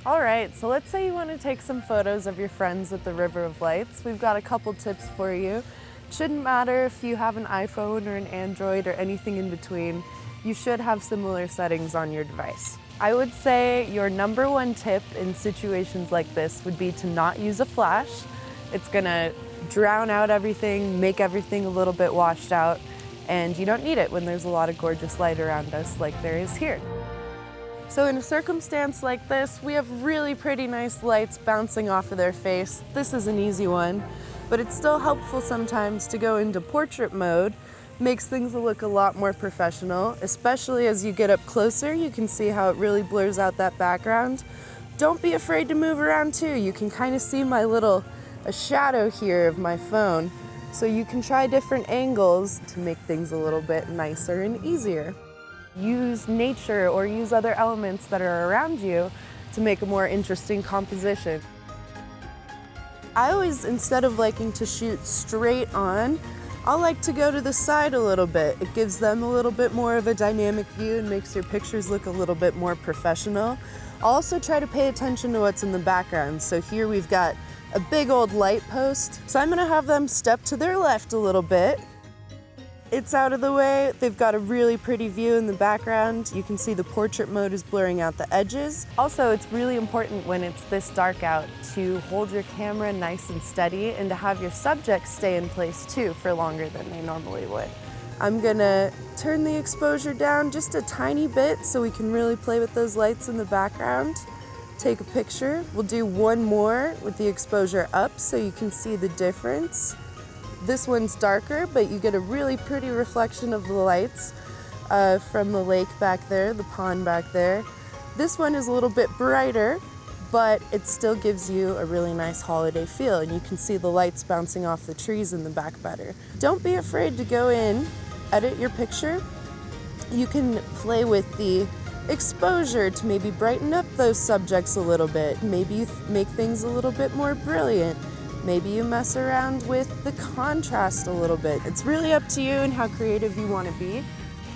All right, so let's say you want to take some photos of your friends at the River of Lights. We've got a couple tips for you. Shouldn't matter if you have an iPhone or an Android or anything in between. You should have similar settings on your device. I would say your number one tip in situations like this would be to not use a flash. It's gonna drown out everything, make everything a little bit washed out, and you don't need it when there's a lot of gorgeous light around us like there is here. So in a circumstance like this, we have really pretty nice lights bouncing off of their face. This is an easy one, but it's still helpful sometimes to go into portrait mode. Makes things look a lot more professional, especially as you get up closer. You can see how it really blurs out that background. Don't be afraid to move around too. You can kind of see a shadow here of my phone. So you can try different angles to make things a little bit nicer and easier. Use nature or use other elements that are around you to make a more interesting composition. I always, instead of liking to shoot straight on, I like to go to the side a little bit. It gives them a little bit more of a dynamic view and makes your pictures look a little bit more professional. Also try to pay attention to what's in the background. So here we've got a big old light post. So I'm gonna have them step to their left a little bit. It's out of the way. They've got a really pretty view in the background. You can see the portrait mode is blurring out the edges. Also, it's really important when it's this dark out to hold your camera nice and steady and to have your subject stay in place too for longer than they normally would. I'm gonna turn the exposure down just a tiny bit so we can really play with those lights in the background. Take a picture. We'll do one more with the exposure up so you can see the difference. This one's darker, but you get a really pretty reflection of the lights from the lake back there, the pond back there. This one is a little bit brighter, but it still gives you a really nice holiday feel, and you can see the lights bouncing off the trees in the back better. Don't be afraid to go in, edit your picture. You can play with the exposure to maybe brighten up those subjects a little bit. Maybe you make things a little bit more brilliant. Maybe you mess around with the contrast a little bit. It's really up to you and how creative you want to be.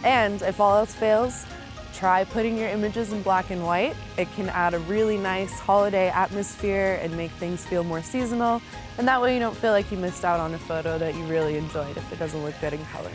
And if all else fails, try putting your images in black and white. It can add a really nice holiday atmosphere and make things feel more seasonal. And that way you don't feel like you missed out on a photo that you really enjoyed if it doesn't look good in color.